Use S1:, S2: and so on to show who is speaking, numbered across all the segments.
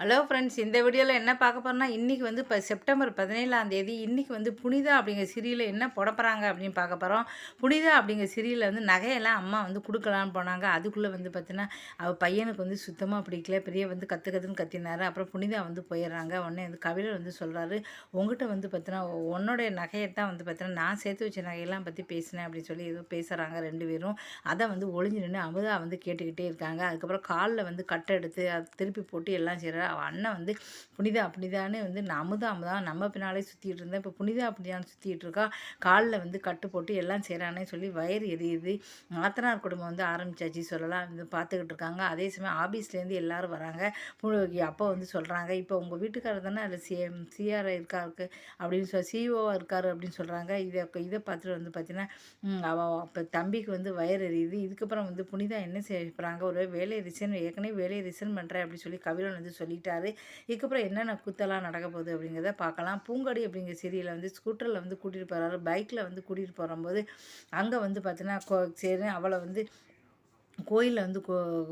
S1: Hello friends, இந்த வீடியோவில் என்ன பார்க்க போறோம்னா, இன்றைக்கி வந்து இப்போ செப்டம்பர் 17ஆம் தேதி இன்றைக்கி வந்து புனிதா அப்படிங்கிற சீரியலில் என்ன போட போகிறாங்க அப்படின்னு பார்க்க போகிறோம். புனிதா அப்படிங்கிற சீரியலில் வந்து நகையெல்லாம் அம்மா வந்து கொடுக்கலான்னு போனாங்க. அதுக்குள்ளே வந்து பார்த்தீங்கன்னா, அவள் பையனுக்கு வந்து சுத்தமாக பிடிக்கல. பெரிய வந்து கற்றுன்னு கத்தினார். அப்புறம் புனிதா வந்து போயிடுறாங்க. உடனே வந்து கபிலர் வந்து சொல்கிறாரு, உங்ககிட்ட வந்து பார்த்தீங்கன்னா உன்னுடைய நகையை தான் வந்து பார்த்தீங்கன்னா நான் சேர்த்து வச்ச நகையெல்லாம் பற்றி பேசினேன் அப்படின்னு சொல்லி ஏதோ பேசுகிறாங்க ரெண்டு பேரும். அதை வந்து ஒளிஞ்சு நின்று அமுதா வந்து கேட்டுக்கிட்டே இருக்காங்க. அதுக்கப்புறம் காலில் வந்து கட்டை எடுத்து அதை திருப்பி போட்டு எல்லாம் செய்கிறார். அவள் அண்ணன் வந்து புனிதா புனிதான்னு வந்து அமுதா அமுதா நம்ம பின்னாலே சுற்றிட்டு இருந்தேன், இப்போ புனிதா புனிதான்னு சுற்றிட்டு இருக்கா, காலில் வந்து கட்டு போட்டு எல்லாம் செய்கிறானே சொல்லி வயிறு எரியுது. நாத்தனார் குடும்பம் வந்து ஆரம்பிச்சாச்சு சொல்லலாம் வந்து பார்த்துக்கிட்டு இருக்காங்க. அதே சமயம் ஆஃபீஸ்லேருந்து எல்லோரும் வராங்க. அப்போ வந்து சொல்கிறாங்க, இப்போ உங்கள் வீட்டுக்காரர் தானே அதில் சிஆர் இருக்காருக்கு அப்படின்னு சொல்லி சிஓவாக இருக்காரு அப்படின்னு சொல்கிறாங்க. இதை பார்த்துட்டு வந்து பார்த்தீங்கன்னா அவள் அப்போ தம்பிக்கு வந்து வயிறு எரியுது. இதுக்கப்புறம் வந்து புனிதா என்ன செய்ய போகிறாங்க, ஒரு வேலையை ஏற்கனவே வேலையை ரிசைன் பண்ணுறேன் அப்படின்னு சொல்லி கபிலன் வந்து சொல்லிட்டாரு. இதுக்கப்புறம் என்னென்ன கூத்தெல்லாம் நடக்க போகுது அப்படிங்கிறத பார்க்கலாம். பூங்கொடி அப்படிங்கிற சீரியலை வந்து ஸ்கூட்டரில் வந்து கூட்டிகிட்டு போகிறாரு. பைக்கில் வந்து கூட்டிகிட்டு போகும்போது அங்கே வந்து பார்த்தீங்கன்னா சரி அவளை வந்து கோயிலில் வந்து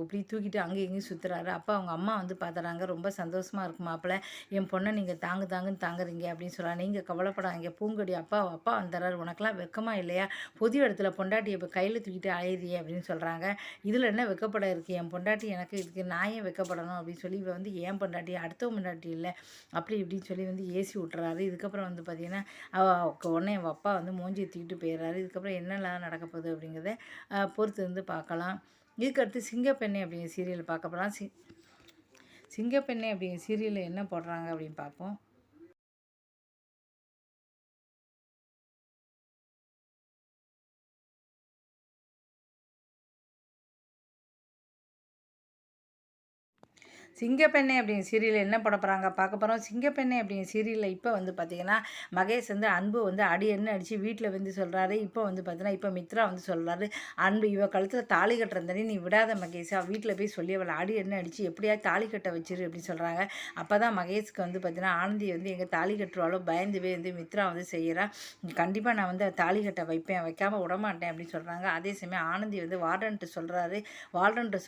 S1: இப்படி தூக்கிட்டு அங்கேயும் இங்கேயும் சுற்றுறாரு. அப்போ அவங்க அம்மா வந்து பார்த்துறாங்க. ரொம்ப சந்தோஷமாக இருக்கு மாப்பிள்ள, என் பொண்ணை நீங்கள் தாங்குன்னு தாங்குறீங்க அப்படின்னு சொல்கிறாங்க. நீங்கள் கவலைப்படாதீங்க பூங்கொடி, அப்பா வந்துடுறாரு, உனக்கெல்லாம் வெக்கமாக இல்லையா, புது இடத்துல பொண்டாட்டி இப்போ கையில் தூக்கிட்டு அழையிறியே அப்படின்னு சொல்கிறாங்க. இதில் என்ன வெக்கப்பட இருக்குது, என் பொண்டாட்டி எனக்கு இருக்குது, நான் ஏன் வெக்கப்படணும் அப்படின்னு சொல்லி இவ வந்து ஏன் பொண்டாட்டி அடுத்த பொண்டாட்டி இல்லை அப்படி இப்படின்னு சொல்லி வந்து ஏசி விட்டுறாரு. இதுக்கப்புறம் வந்து பார்த்திங்கன்னா உடனே அவள் அப்பா வந்து மூஞ்சி தூக்கிட்டு போயிடுறாரு. இதுக்கப்புறம் என்னெல்லாம் நடக்க போகுது அப்படிங்கிறத பொறுத்து வந்து பார்க்கலாம். இதுக்கடுத்து சிங்கப்பெண்ணை அப்படிங்கிற சீரியல் பார்க்க போகலாம். சிங்கப்பெண்ணை அப்படிங்கிற சீரியலில் என்ன போடுறாங்க அப்படின்னு பார்ப்போம். சிங்கப்பெண்ணை அப்படிங்கிற சீரியலில் என்ன போட போகிறாங்க பார்க்க போகிறோம். சிங்கப்பெண்ணை அப்படிங்கிற சீரியலில் இப்போ வந்து பார்த்திங்கன்னா மகேஷ் வந்து அன்பு வந்து என்ன அடித்து வீட்டில் வந்து சொல்கிறாரு. இப்போ வந்து பார்த்தீங்கன்னா இப்போ மித்ரா வந்து சொல்கிறாரு, அன்பு இவ கழுத்தில் தாலி கட்டுறந்தனே நீ விடாத மகேஷ், வீட்டில் போய் சொல்லி அவளை என்ன அடித்து எப்படியாவது தாலி கட்ட வச்சிரு அப்படின்னு சொல்கிறாங்க. அப்போ தான் மகேஷ்க்கு வந்து பார்த்தீங்கன்னா ஆனந்தி வந்து எங்கள் தாலி கட்டுருவாளோ பயந்து போய் வந்து மித்ரா வந்து செய்கிறா, கண்டிப்பாக நான் வந்து தாலி கட்ட வைப்பேன், வைக்காமல் விடமாட்டேன் அப்படின்னு சொல்கிறாங்க. அதே சமயம் ஆனந்தி வந்து வார்டன்ட்டு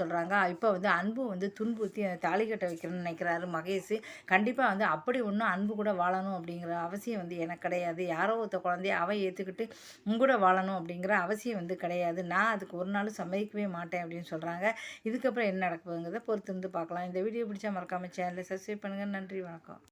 S1: சொல்கிறாங்க. இப்போ வந்து அன்பு வந்து துன்புறுத்தி தாலி கட்ட வைக்கிறேன்னு நினைக்கிறாரு மகேஷ். கண்டிப்பாக வந்து அப்படி ஒன்றும் அன்பு கூட வாழணும் அப்படிங்கிற அவசியம் வந்து எனக்கு கிடையாது. யாரோ ஒருத்த குழந்தைய அவன் ஏற்றுக்கிட்டு கூட வாழணும் அப்படிங்கிற அவசியம் வந்து கிடையாது. நான் அதுக்கு ஒரு நாள் சம்மதிக்கவே மாட்டேன் அப்படின்னு சொல்கிறாங்க. இதுக்கப்புறம் என்ன நடக்குதுங்கிறத பொறுத்து வந்து பார்க்கலாம். இந்த வீடியோ பிடிச்சா மறக்காமல் சேனலை சப்ஸ்கிரைப் பண்ணுங்கள். நன்றி, வணக்கம்.